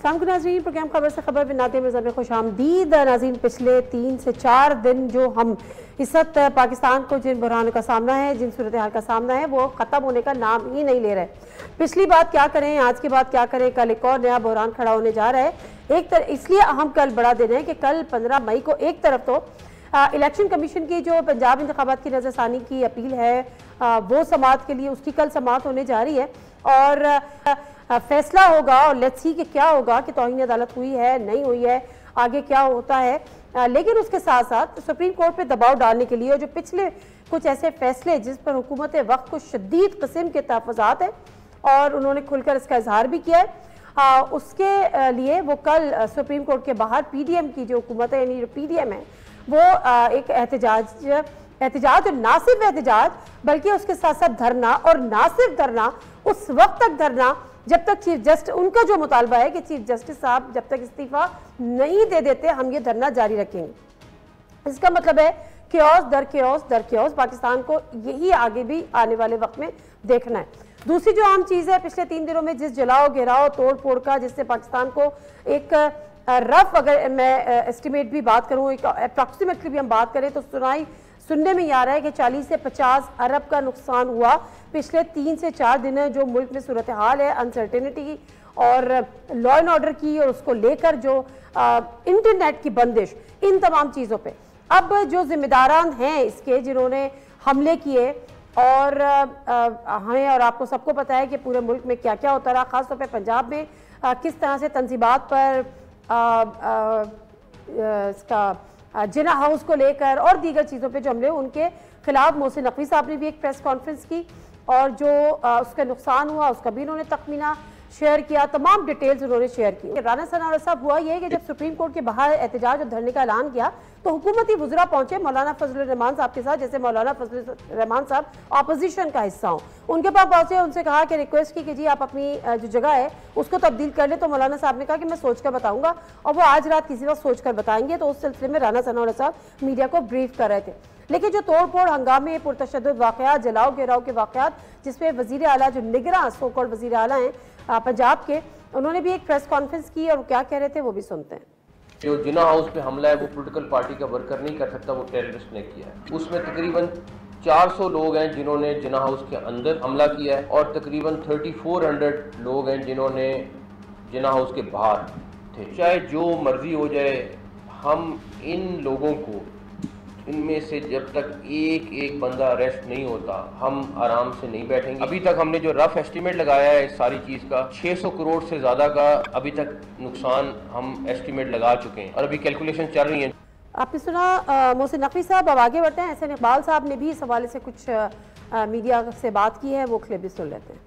अस्सलाम नाज़रीन, प्रोग्राम खबर से खबर नाते में खुशामदीद। नाज़रीन, पिछले 3 से 4 दिन जो हम इस वक्त पाकिस्तान को जिन बुरहानों का सामना है, जिन सूरत हाल का सामना है, वो ख़त्म होने का नाम ही नहीं ले रहे। पिछली बात क्या करें, आज की बात क्या करें, कल एक और नया बुरहान खड़ा होने जा रहा है। इसलिए अहम कल बड़ा दिन है कि कल 15 मई को एक तरफ तो इलेक्शन कमीशन की जो पंजाब इंतखाबात की नज़रसानी की अपील है वो समाअत के लिए उसकी कल समाअत होने जा रही है और फैसला होगा और लेट्स सी कि क्या होगा कि तौहीन अदालत हुई है नहीं हुई है, आगे क्या होता है। लेकिन उसके साथ साथ सुप्रीम कोर्ट पे दबाव डालने के लिए जो पिछले कुछ ऐसे फैसले जिस पर हुकूमत वक्त को शदीद किस्म के तहफ़्फ़ुज़ात हैं और उन्होंने खुलकर इसका इजहार भी किया है, उसके लिए वो कल सुप्रीम कोर्ट के बाहर PDM की जो हुकूमत है, यानी जो PDM है, वो एक एहतजाज और ना सिर्फ एहतजाज बल्कि उसके साथ साथ धरना, और ना सिर्फ धरना, उस वक्त तक धरना जब तक चीफ जस्टिस, उनका जो मुतालबा है कि चीफ जस्टिस साहब जब तक इस्तीफा नहीं दे देते हम ये धरना जारी रखेंगे। इसका मतलब है क्योस दर क्योस दर क्योस, पाकिस्तान को यही आगे भी आने वाले वक्त में देखना है। दूसरी जो आम चीज़ है, पिछले 3 दिनों में जिस जलाओ घेराव तोड़ फोड़ का, जिससे पाकिस्तान को एक रफ, अगर मैं एस्टिमेट भी बात करूँ, एक अप्रॉक्सीमेटली भी हम बात करें तो सुनने में आ रहा है कि 40 से 50 अरब का नुकसान हुआ पिछले 3 से 4 दिन जो मुल्क में सूरत हाल है, अनसर्टेनिटी की और लॉ एंड ऑर्डर की, और उसको लेकर जो इंटरनेट की बंदिश, इन तमाम चीज़ों पे अब जो जिम्मेदारान हैं इसके, जिन्होंने हमले किए, और हमें और आपको सबको पता है कि पूरे मुल्क में क्या क्या होता रहा, ख़ासतौर पर पंजाब में किस तरह से तंजीबात पर इसका जिना हाउस को लेकर और दीगर चीज़ों पे जो हमले, उनके खिलाफ मोहसिन नकवी साहब ने भी एक प्रेस कॉन्फ्रेंस की और जो उसका नुकसान हुआ उसका भी उन्होंने तखमीना शेयर किया, तमाम डिटेल्स उन्होंने शेयर की। राना सनाउल्लाह साहब, हुआ ये कि जब सुप्रीम कोर्ट के बाहर एहतजाज और धरने का ऐलान किया तो हुकूमती वुज़रा पहुंचे मौलाना फजलुर रहमान साहब के साथ, जैसे मौलाना फजलुर रहमान साहब अपोजिशन का हिस्सा हो, उनके पास पहुंचे, उनसे कहा कि रिक्वेस्ट की कि जी आप अपनी जो जगह है उसको तब्दील कर ले। तो मौलाना साहब ने कहा कि मैं सोच कर बताऊंगा, और वो आज रात किसी वक्त सोच कर बताएंगे। तो उस सिलसिले में राना सनाउल्लाह साहब मीडिया को ब्रीफ कर रहे थे। लेकिन जो तोड़ फोड़, हंगामे, पुरतशद्दुद वाक़यात, जलाओ घेराव के वाक़यात, जिसमें वज़ीर आला जो निगरां सो-कॉल्ड वज़ीर आला हैं पंजाब के, उन्होंने भी एक प्रेस कॉन्फ्रेंस की और क्या कह रहे थे वो भी सुनते हैं। जो जिना हाउस पे हमला है वो पॉलिटिकल पार्टी का वर्कर नहीं कर सकता, वो टेररिस्ट ने किया है। उसमें तकरीबन 400 लोग हैं जिन्होंने जिना हाउस के अंदर हमला किया है और तकरीबन 3400 लोग हैं जिन्होंने जिना हाउस के बाहर थे। चाहे जो मर्जी हो जाए, हम इन लोगों को, इनमें से जब तक एक बंदा अरेस्ट नहीं होता हम आराम से नहीं बैठेंगे। अभी तक हमने जो रफ एस्टीमेट लगाया है इस सारी चीज़ का, 600 करोड़ से ज़्यादा का अभी तक नुकसान हम एस्टीमेट लगा चुके हैं और अभी कैलकुलेशन चल रही है। आपने सुना मोहसिन नकवी साहब। अब आगे बढ़ते हैं। एहसन इकबाल साहब ने भी इस हवाले से कुछ मीडिया से बात की है, वो क्लिप भी सुन लेते हैं।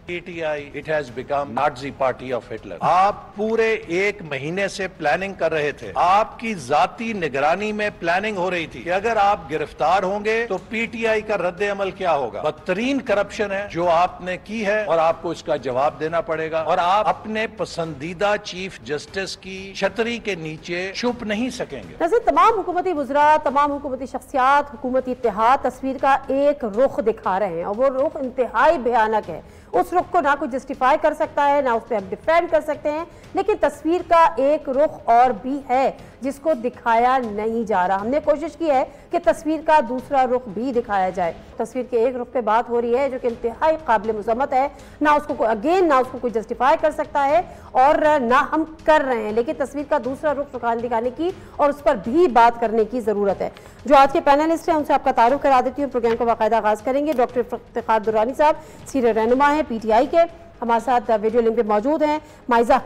PTI, it has become Nazi party of Hitler। आप पूरे 1 महीने से प्लानिंग कर रहे थे, आपकी जाती निगरानी में प्लानिंग हो रही थी कि अगर आप गिरफ्तार होंगे तो PTI का रद्द अमल क्या होगा। बदतरीन करप्शन है जो आपने की है और आपको इसका जवाब देना पड़ेगा, और आप अपने पसंदीदा चीफ जस्टिस की छतरी के नीचे छुप नहीं सकेंगे। वैसे तमाम हुकूमती वुज़रा, तमाम हुकूमती शख्सियात, हुकूमती इत्तेहाद तस्वीर का एक रुख दिखा रहे हैं और वो रुख इंतहाई भयानक है। उस रुख को ना कोई जस्टिफाई कर सकता है, ना उस पर हम डिफेंड कर सकते हैं, लेकिन तस्वीर का एक रुख और भी है जिसको दिखाया नहीं जा रहा। हमने कोशिश की है कि तस्वीर का दूसरा रुख भी दिखाया जाए। तस्वीर के एक रुख पे बात हो रही है जो कि इंतहाई काबिल मुज़म्मत है, ना उसको कोई जस्टिफाई कर सकता है और ना हम कर रहे हैं, लेकिन तस्वीर का दूसरा रुख दिखाने की और उस पर भी बात करने की ज़रूरत है। जो आज के पैनलिस्ट हैं उनसे आपका तारुफ करा देती हूँ। प्रोग्राम का बाकायदा आगाज़ करेंगे। डॉक्टर इफ्तिखार दुर्रानी साहब, सीनियर रहनुमा हैं PTI के, हमारे साथ वीडियो लिंक पे मौजूद हैं। माइजा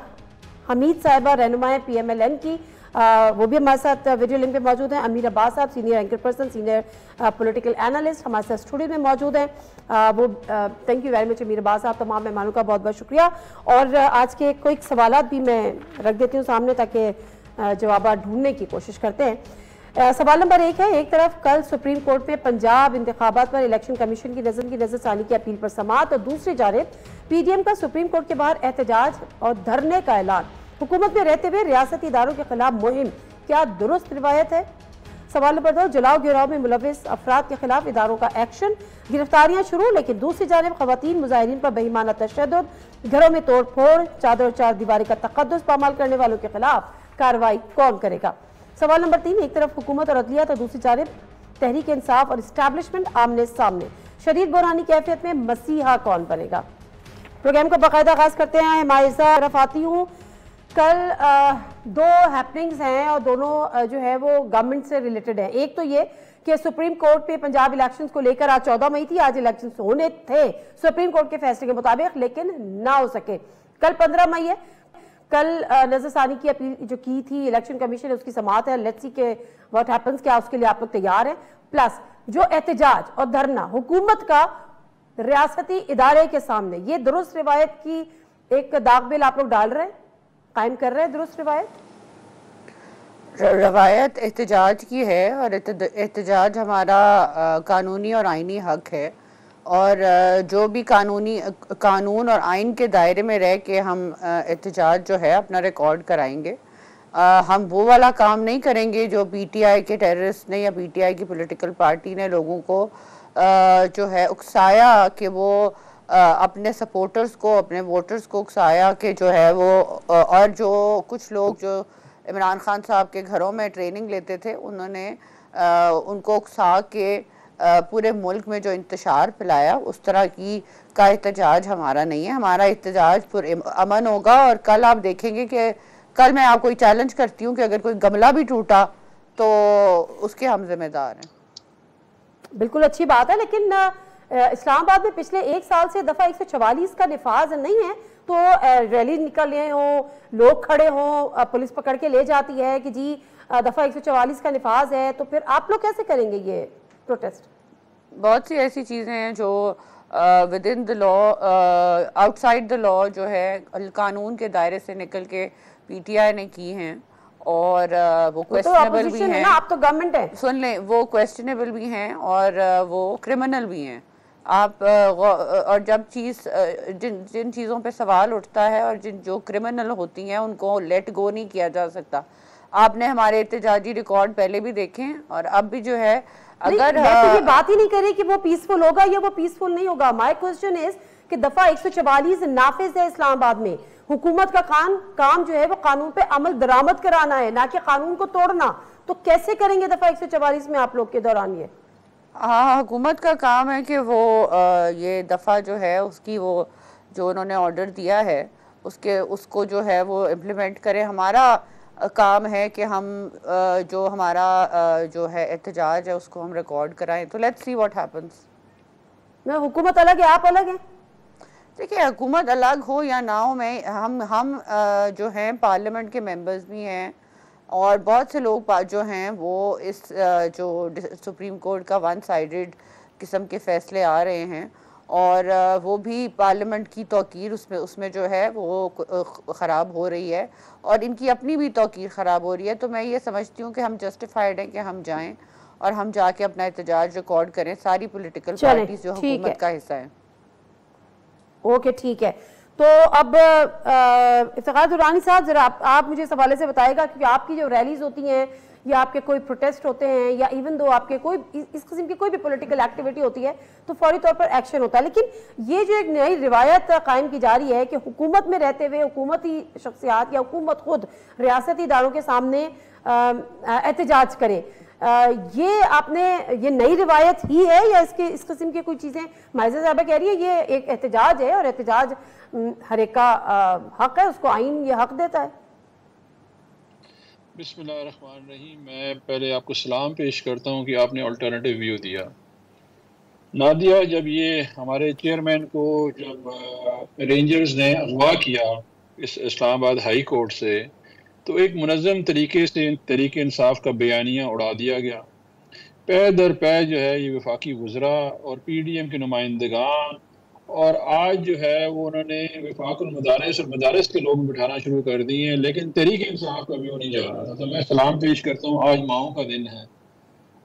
हमीद साहिबा, रहनुमा है PMLN की, वो भी हमारे साथ वीडियो लिंक पे मौजूद हैं। अमीर अब्बास साहब, senior anchor person, senior political analyst, हमारे साथ स्टूडियो में मौजूद हैं। वो थैंक यू वेरी मच अमीर अब्बास साहब, तमाम मेहमानों का बहुत बहुत शुक्रिया। और आज के कोई सवालात भी मैं रख देती हूँ सामने ताकि जवाब ढूंढने की कोशिश करते हैं। सवाल नंबर 1 है, एक तरफ कल सुप्रीम कोर्ट में पंजाब इंतखाबात पर इलेक्शन कमीशन की नजरसानी की अपील पर समाअत, और दूसरी जानिब PDM का सुप्रीम कोर्ट के बाहर एहतजाज और धरने का ऐलान। हुकूमत में रहते हुए रियासती इदारों के खिलाफ मुहिम, क्या दुरुस्त रिवायत है? सवाल नंबर 2, जलाओ गिराव में मुलविस अफराद के खिलाफ इदारों का एक्शन, गिरफ्तारियां शुरू लेकिन दूसरी जानब खवातीन मुजाहिरीन पर बेईमाना तशद्दुद, घरों में तोड़ फोड़, चादर और चार दीवारी का तकद्दुस पामाल करने वालों के खिलाफ कार्रवाई कौन करेगा। सवाल नंबर 3, एक तरफ हुकूमत और अदलिया तो दूसरी जानब तहरीक इंसाफ और इस्टेब्लिशमेंट आमने सामने, शदीद बुरहानी कैफियत में मसीहा कौन बनेगा। प्रोग्राम का बाकायदा आगाज करते हैं। माइजा तरफ आती हूँ। कल 2 हैपनिंग्स हैं और दोनों जो है वो गवर्नमेंट से रिलेटेड है। एक तो ये कि सुप्रीम कोर्ट पे पंजाब इलेक्शंस को लेकर आज 14 मई थी, आज इलेक्शंस होने थे सुप्रीम कोर्ट के फैसले के मुताबिक, लेकिन ना हो सके। कल 15 मई है। कल नजरसानी की अपील जो की थी इलेक्शन कमीशन ने, उसकी समाअत है। लेट्स सी के व्हाट हैपेंस, क्या उसके लिए आप लोग तैयार हैं। प्लस जो एहतजाज और धरना हुकूमत का रियासती इदारे के सामने, ये दुरुस्त रिवायत की एक दाग बिल आप लोग डाल रहे हैं, कायम कर रहे हैं दुरुस्त रवायत एहतजाज की है और एहतजाज हमारा कानूनी और आइनी हक है और जो भी कानून और आइन के दायरे में रह के हम एहतजाज जो है अपना रिकॉर्ड कराएंगे। हम वो वाला काम नहीं करेंगे जो पीटीआई के टेररिस्ट ने या पीटीआई की पॉलिटिकल पार्टी ने लोगों को जो है उकसाया कि वो अपने सपोर्टर्स को, अपने वोटर्स को उकसाया कि जो है वो, और जो कुछ लोग जो इमरान खान साहब के घरों में ट्रेनिंग लेते थे उन्होंने उनको उकसा के पूरे मुल्क में जो इंतशार फैलाया, उस तरह का एहतजाज हमारा नहीं है। हमारा एहतजाज अमन होगा और कल आप देखेंगे कि कल मैं आपको चैलेंज करती हूँ कि अगर कोई गमला भी टूटा तो उसके हम जिम्मेदार हैं। बिल्कुल अच्छी बात है, लेकिन इस्लामाबाद में पिछले 1 साल से दफा 144 का निफाज नहीं है, तो रैली निकले हों, लोग खड़े हों, पुलिस पकड़ के ले जाती है कि जी दफा 144 का निफाज है, तो फिर आप लोग कैसे करेंगे ये प्रोटेस्ट? बहुत सी ऐसी चीज़ें हैं जो with in the law, outside the law जो है कानून के दायरे से निकल के पीटीआई ने की हैं और वो क्वेश्चनेबल भी हैं। आप तो गवर्नमेंट है, सुन लें, वो क्वेश्चनेबल भी हैं और वो क्रिमिनल भी हैं। आप और जब जिन चीज़ों पे सवाल उठता है और जो क्रिमिनल होती हैं उनको लेट गो नहीं किया जा सकता। आपने हमारे एहतजाजी रिकॉर्ड पहले भी देखे हैं और अब भी जो है, अगर तो ये बात ही नहीं करें कि वो पीसफुल होगा या वो पीसफुल नहीं होगा। माय क्वेश्चन इज कि दफा 144 नाफिज है इस्लामाबाद में। हुकूमत का काम जो है वो कानून पे अमल दरामद कराना है, ना कि कानून को तोड़ना। तो कैसे करेंगे दफा 144 में आप लोग के दौरान ये? हाँ, हुकूमत का काम है कि वो ये दफ़ा जो है उसकी वो जो उन्होंने ऑर्डर दिया है उसको जो है वो इम्प्लीमेंट करें। हमारा काम है कि हम जो हमारा जो है एहतजाज है उसको हम रिकॉर्ड कराएं। तो लेट्स सी व्हाट हैपेंस। मैं हुकूमत अलग है, आप अलग हैं। देखिए, हुकूमत अलग हो या ना हो, मैं हम जो हैं पार्लियामेंट के मेंबर्स भी हैं और बहुत से लोग जो हैं वो इस जो सुप्रीम कोर्ट का वन साइडेड किस्म के फैसले आ रहे हैं और वो भी पार्लियामेंट की तौकीर उसमें जो है वो ख़राब हो रही है और इनकी अपनी भी तौकीर ख़राब हो रही है। तो मैं ये समझती हूँ कि हम जस्टिफाइड हैं कि हम जाएं और हम जाके अपना एहतजाज रिकॉर्ड करें, सारी पॉलिटिकल पार्टीज जो हुकूमत का हिस्सा हैं। ओके, ठीक है। तो अब इफ्तिखार दुरानी साहब, जरा आप मुझे इस हवाले से बताएगा, क्योंकि आपकी जो रैलीज होती हैं या आपके कोई प्रोटेस्ट होते हैं या इवन दो आपके कोई इस किस्म की कोई भी पॉलिटिकल एक्टिविटी होती है तो फौरी तौर पर एक्शन होता है, लेकिन ये जो एक नई रिवायत कायम की जा रही है कि हुकूमत में रहते हुए हुकूमती शख्सियात या हुकूमत खुद रियासती इदारों के सामने एहतजाज करे, ये नई रिवायत ही है या इस किस्म की कोई चीज़ें? माइजा साहबा कह रही है ये एक एहतजाज है और एहतजाज हर एक का हक है, उसको आइन ये हक देता है। बिस्मिल्लाहिर्रहमानिर्रहीम। मैं पहले आपको सलाम पेश करता हूँ कि आपने अल्टरनेटिव व्यू दिया। नादिया, जब ये हमारे चेयरमैन को जब रेंजर्स ने अगवा किया इस इस्लामाबाद हाई कोर्ट से, तो एक मुनज़्ज़म तरीके से तहरीक इंसाफ का बयानिया उड़ा दिया गया। पै दर पै जो है ये वफाकी वज़रा और PDM के नुमाइंदगान और आज जो है वो उन्होंने वफाकुल मदारिस और मदारिस के लोग बिठाना शुरू कर दिए हैं, लेकिन तहरीक इंसाफ का व्यू नहीं जा रहा था। तो मैं सलाम पेश करता हूँ, आज माओं का दिन है।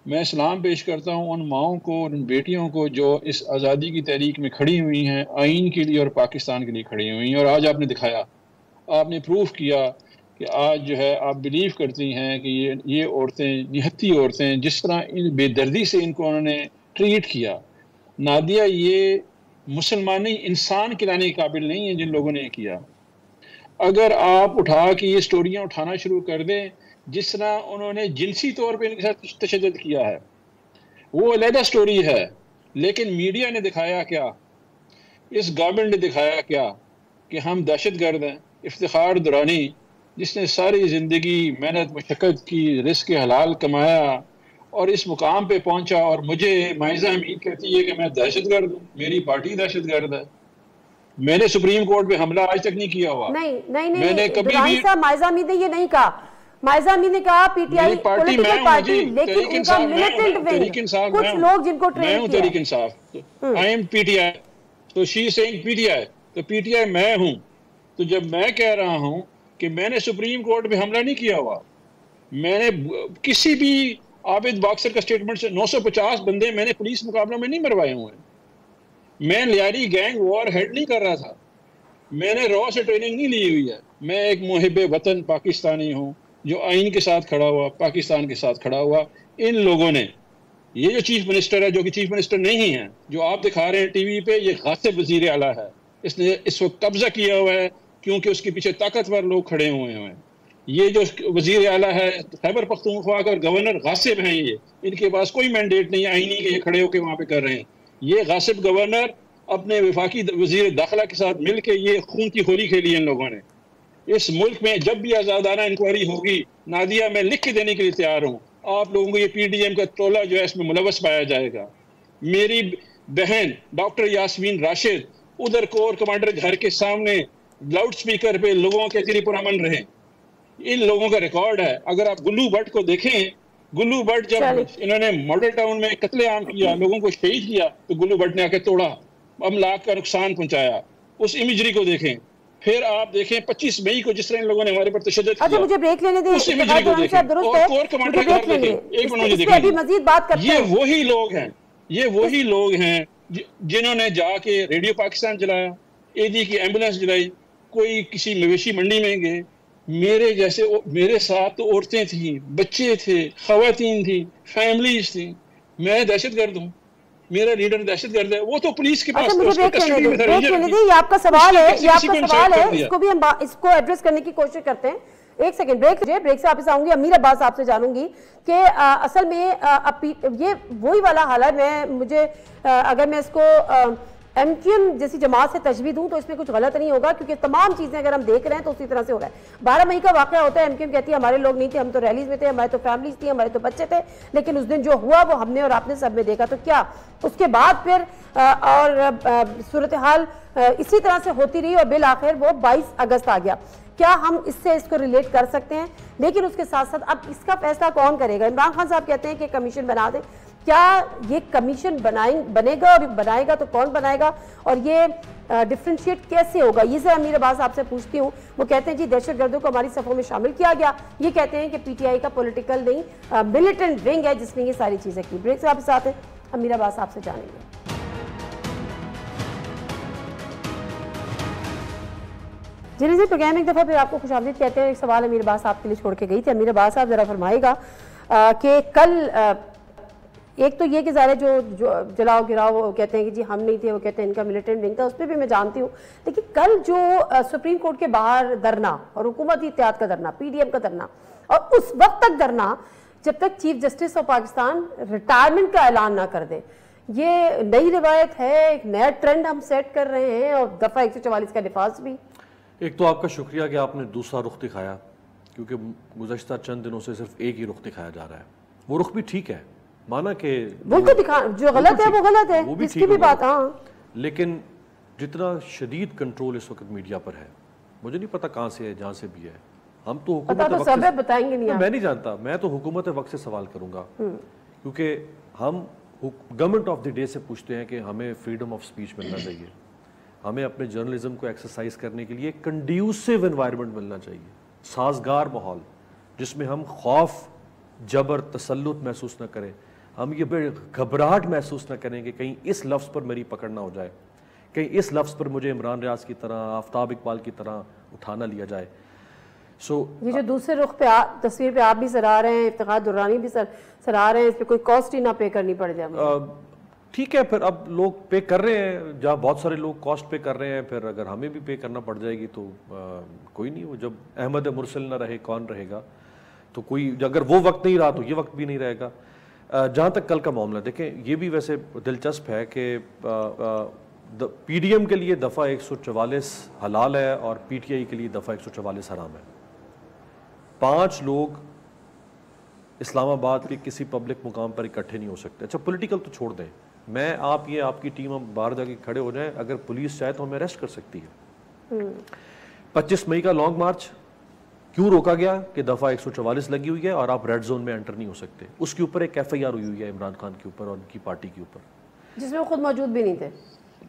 मैं सलाम पेश करता हूँ उन माओं को, उन बेटियों को जो इस आज़ादी की तहरीक में खड़ी हुई हैं, आइन के लिए और पाकिस्तान के लिए खड़ी हुई हैं। और आज आपने दिखाया, आपने प्रूफ किया कि आज जो है आप बिलीव करती हैं कि ये औरतें, निहत्ती औरतें, जिस तरह इन बेदर्दी से इनको उन्होंने ट्रीट किया। नादिया ये मुसलमानी इंसान खिलाने के काबिल नहीं है जिन लोगों ने किया। अगर आप उठा के ये स्टोरियाँ उठाना शुरू कर दें, जिस तरह उन्होंने जिनसी तौर पे इनके साथ तशद्दुद किया है, वो अलग स्टोरी है। लेकिन मीडिया ने दिखाया क्या, इस गवर्नमेंट ने दिखाया क्या कि हम दहशतगर्द हैं। इफ्तिखार दुरानी जिसने सारी ज़िंदगी मेहनत मशक्क़त की, रिस्क हलाल कमाया और इस मुकाम पे पहुंचा, और मुझे माइज़ा हमीद कहती है कि मैं दहशतगर्द हूँ, मेरी पार्टी दहशतगर्द है। मैंने सुप्रीम कोर्ट पे हमला आज तक नहीं किया हुआ। नहीं मैंने कभी भी माइज़ा हमीद ने ये नहीं कहा। माइज़ा हमीद ने कहा पीटीआई पॉलिटिकल पार्टी, लेकिन उनका मिलिटेंट विंग, कुछ लोग जिनको ट्रेन किया। Tehreek Insaf, I am PTI, तो शी सेइंग पीटीआई, तो पीटीआई मैं हूँ। तो जब मैं कह रहा हूँ कि मैंने सुप्रीम कोर्ट पे हमला नहीं किया हुआ, मैंने किसी भी आबिद बॉक्सर का स्टेटमेंट से 950 बंदे मैंने पुलिस मुकाबलों में नहीं मरवाए हुए हैं। मैं लियारी गैंग वॉर हेड नहीं कर रहा था, मैंने रॉ से ट्रेनिंग नहीं ली हुई है। मैं एक मुहिब वतन पाकिस्तानी हूँ जो आइन के साथ खड़ा हुआ, पाकिस्तान के साथ खड़ा हुआ। इन लोगों ने, ये जो चीफ मिनिस्टर है, जो कि चीफ मिनिस्टर नहीं है, जो आप दिखा रहे हैं टीवी पे, ये गासिब वजीर आला है। इसने इस वक्त कब्जा किया हुआ है क्योंकि उसके पीछे ताकतवर लोग खड़े हुए हैं। ये जो वजीर आला है खैबर पख्तूनख्वा का गवर्नर गासिब हैं। ये इनके पास कोई मैंडेट नहीं है आईनी के, ये खड़े होकर वहाँ पे कर रहे हैं। ये गासिब गवर्नर अपने वफाकी वजीर दाखिला के साथ मिल के ये खून की होली खेली इन लोगों ने। इस मुल्क में जब भी आज़ादाना इंक्वायरी होगी, नादिया, मैं लिख के देने के लिए तैयार हूँ। आप लोगों को ये पीडीएम का टोला जो है इसमें मुलवस पाया जाएगा। मेरी बहन डॉक्टर यास्मीन राशिद उधर कोर कमांडर घर के सामने लाउड स्पीकर पे लोगों के लिए पुरअमन रहे। इन लोगों का रिकॉर्ड है। अगर आप गुल्लू भट्ट को देखें, गुल्लू भट्ट जब इन्होंने मॉडल टाउन में कत्लेआम किया, लोगों को शहीद किया, तो गुल्लू भट्ट ने आके तोड़ा, अमलाक का नुकसान पहुंचाया। उस इमेजरी को देखें। फिर आप देखें 25 मई को जिस तरह इन लोगों ने हमारे पर तशद्दुद किया। मुझे ब्रेक लेने दें, उस इमेजरी को देखें और कोर कमांडर का घर देखें। एक मिनट मुझे देखें, मजीद बात करते हैं। ये वही लोग हैं, ये वही लोग हैं जिन्होंने जाके रेडियो पाकिस्तान चलाया, एडी की एम्बुलेंस चलाई, कोई किसी मवेशी मंडी में गए। मेरे जैसे मेरे साथ तो औरतें थी, बच्चे थे, खवातीन थी, फैमिलीज थी। मैं दहशतगर्द हूँ, मेरा लीडर दहशतगर्द है, वो तो पुलिस के पास कस्टडी में था। ये आपका सवाल है, ये आपका सवाल है, इसको भी हम इसको एड्रेस करने की कोशिश करते हैं। एक सेकंड ब्रेक से वापस आऊंगी। अमीर अब्बास आपसे जानूंगी कि असल में ये वही वाला हाल है। मुझे अगर मैं इसको एमक्यूएम जैसी जमात से तजवीज़ दूं तो इसमें कुछ गलत नहीं होगा, क्योंकि तमाम चीज़ें अगर हम देख रहे हैं तो उसी तरह से हो रहा है। 12 मई का वाक़या होता है, एमक्यूएम कहती है हमारे लोग नहीं थे, हम तो रैलीज में थे, हमारे तो फैमिलीज थी, हमारे तो बच्चे थे, लेकिन उस दिन जो हुआ वो हमने और आपने सब में देखा। तो क्या उसके बाद फिर और सूरत हाल इसी तरह से होती रही और बिल आखिर वो 22 अगस्त आ गया। क्या हम इसको रिलेट कर सकते हैं? लेकिन उसके साथ साथ अब इसका फैसला कौन करेगा? इमरान खान साहब कहते हैं कि कमीशन बना दें। क्या ये कमीशन बनेगा, और बनाएगा तो कौन बनाएगा, और ये डिफ्रेंशिएट कैसे होगा? ये से अमीर अब्बास आपसे पूछती हूँ। वो कहते हैं जी दहशतगर्दों को हमारी सफ़ों में शामिल किया गया। ये कहते हैं कि पीटीआई का पॉलिटिकल नहीं मिलिटेंट विंग है जिसने ये सारी चीज़ें की। ब्रेक से आपके साथ हैं, अमीर अब्बास आपसे जानेंगे। जी नज़ीर, प्रोग्राम एक दफ़ा फिर आपको खुशामदीद कहते हैं। एक सवाल अमीर अब्बास आपके लिए छोड़ के गई थी। अमीर अब्बास साहब ज़रा फरमाएगा कि कल एक तो ये कि ज़ाहिर जो जलाओ गिराओ कहते हैं कि जी हम नहीं थे, वो कहते हैं इनका मिलिटेंट विंग था, उस पर भी मैं जानती हूँ। लेकिन कल जो सुप्रीम कोर्ट के बाहर धरना और हुकूमती इत्तेहाद का धरना, पीडीएम का धरना, और उस वक्त तक धरना जब तक chief justice of Pakistan retirement का ऐलान ना कर दे, ये नई रिवायत है, एक नया ट्रेंड हम सेट कर रहे हैं, और दफ़ा 144 का निफाज भी। एक तो आपका शुक्रिया कि आपने दूसरा रुख दिखाया, क्योंकि गुज़श्ता चंद दिनों से सिर्फ एक ही रुख दिखाया जा रहा है। वो रुख भी ठीक है, माना कि वो दिखा जो गलत है वो गलत है, इसकी भी बात। हाँ, लेकिन जितना शदीद कंट्रोल इस वक्त मीडिया पर है, मुझे नहीं पता कहाँ से है, जहाँ से भी है, हम तो हुकूमत बताएंगे नहीं, मैं नहीं जानता, मैं तो हुकूमत वक्त से सवाल करूंगा, क्योंकि हम गवर्नमेंट ऑफ द डे से पूछते हैं कि हमें फ्रीडम ऑफ स्पीच मिलना चाहिए, हमें अपने जर्नलिज्म को एक्सरसाइज करने के लिए कंड्यूसिव एनवायरनमेंट मिलना चाहिए, साजगार माहौल जिसमें हम खौफ, जबर, तसल्लुत महसूस न करें, हम ये घबराहट महसूस न करें कि कहीं इस लफ्ज़ पर मेरी पकड़ ना हो जाए, कहीं इस लफ्ज़ पर मुझे इमरान रियाज की तरह, आफ्ताब इकबाल की तरह उठाना लिया जाए। सो ये जो दूसरे रुख पे तस्वीर पे आप भी सराह रहे हैं, इफ्तिखार दुर्रानी भी सराह रहे हैं, इस पे कोई कॉस्ट ही ना पे करनी पड़ जाए। ठीक है, फिर अब लोग पे कर रहे हैं, जहाँ बहुत सारे लोग कॉस्ट पे कर रहे हैं, फिर अगर हमें भी पे करना पड़ जाएगी तो कोई नहीं। वो जब अहमद मुरसल ना रहे कौन रहेगा, तो कोई अगर वो वक्त नहीं रहा तो ये वक्त भी नहीं रहेगा। जहाँ तक कल का मामला, देखें ये भी वैसे दिलचस्प है कि PDM के लिए दफ़ा 144 हलाल है और PTI के लिए दफ़ा 144 हराम है। 5 लोग इस्लामाबाद के किसी पब्लिक मुकाम पर इकट्ठे नहीं हो सकते। अच्छा, पॉलिटिकल तो छोड़ दें, मैं आप ये आपकी टीम हम बाहर जाके खड़े हो जाएं, अगर पुलिस चाहे तो हमें अरेस्ट कर सकती है। 25 मई का लॉन्ग मार्च क्यों रोका गया कि दफ़ा 144 लगी हुई है और आप रेड जोन में एंटर नहीं हो सकते। उसके ऊपर एक FIR हुई है इमरान खान के ऊपर और उनकी पार्टी के ऊपर, जिसमें वो खुद मौजूद भी नहीं थे।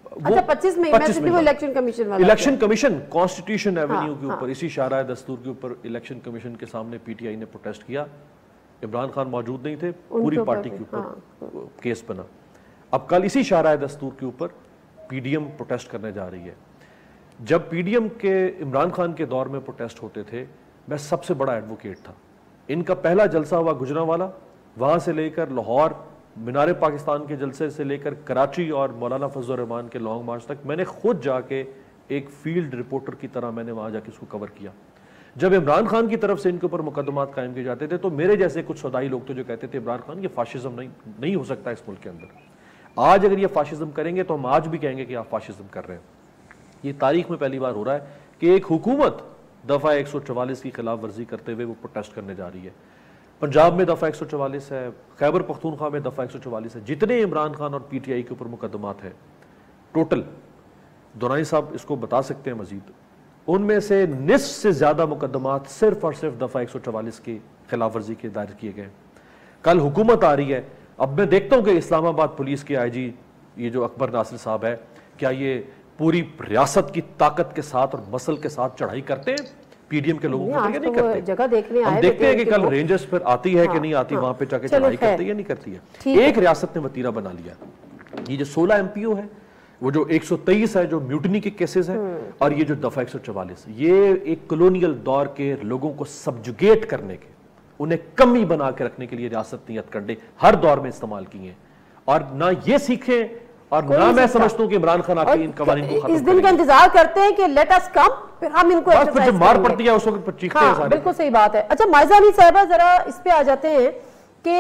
अच्छा, 25 मई में इलेक्शन कमीशन वाला, इलेक्शन कमीशन कॉन्स्टिट्यूशन एवेन्यू के ऊपर, इसी शाहराह दस्तूर के ऊपर इलेक्शन कमीशन के सामने PTI ने प्रोटेस्ट किया। इमरान खान मौजूद नहीं थे, पूरी पार्टी के ऊपर केस बना। अब कल इसी शाहराह दस्तूर के ऊपर PDM प्रोटेस्ट करने जा रही है। जब PDM के इमरान खान के दौर में प्रोटेस्ट होते थे, मैं सबसे बड़ा एडवोकेट था। इनका पहला जलसा हुआ गुजरांवाला, वहाँ से लेकर लाहौर, मीनार पाकिस्तान के जलसे से लेकर कराची और मौलाना फजल रहमान के लॉन्ग मार्च तक मैंने खुद जाके एक फील्ड रिपोर्टर की तरह मैंने वहाँ जाके उसको कवर किया। जब इमरान खान की तरफ से इनके ऊपर मुकदमात कायम किए जाते थे तो मेरे जैसे कुछ सदाई लोग थे जो कहते थे इमरान खान ये फाशिज्म नहीं हो सकता इस मुल्क के अंदर। आज अगर ये फाशिज्म करेंगे तो हम आज भी कहेंगे कि आप फाशिज्म कर रहे हैं। ये तारीख में पहली बार हो रहा है कि एक हुकूमत दफ़ा 144 की खिलाफ वर्जी करते हुए वो प्रोटेस्ट करने जा रही है। पंजाब में दफ़ा 144 है, खैबर पख्तूनख्वा में दफ़ा 144 है। जितने इमरान खान और PTI के ऊपर मुकदमात है टोटल, दुरानी साहब इसको बता सकते हैं मजीद, उनमें से निस्फ से ज़्यादा मुकदमात सिर्फ और सिर्फ दफ़ा 144 की खिलाफ वर्जी के दायर किए गए। कल हुकूमत आ रही है, अब मैं देखता हूँ कि इस्लामाबाद पुलिस के IG ये जो अकबर नासिर साहब है, क्या ये पूरी रियासत की ताकत के साथ और मसल के साथ चढ़ाई करते हैं PDM के लोगों को, नहीं करते। जगह देखने हम देखते हैं कि कल रेंजर्स पर आती है कि नहीं आती, वहां पे जाके चढ़ाई करती है या नहीं करती है। एक रियासत ने वतीरा बना लिया। ये जो 16 MPO है, वो जो 123 है जो म्यूटनी के केसेस हैं, और ये जो दफा 144, ये एक कॉलोनियल दौर के लोगों को सब्जुगेट करने के, उन्हें कमी बना के रखने के लिए रियासत ने हथकंडे हर दौर में इस्तेमाल किए हैं। और ना ये सीखे और ना मैं समझता हूं कि इमरान खान आके इन कवानीन को खत्म इस दिन का इंतजार करते हैं कि लेट अस कम, फिर हम इनको जब मार पड़ती है उस वक्त चीखते हैं सारे। बिल्कुल सही बात है। अच्छा माइजा अली साहबा, जरा इस पे आ जाते हैं कि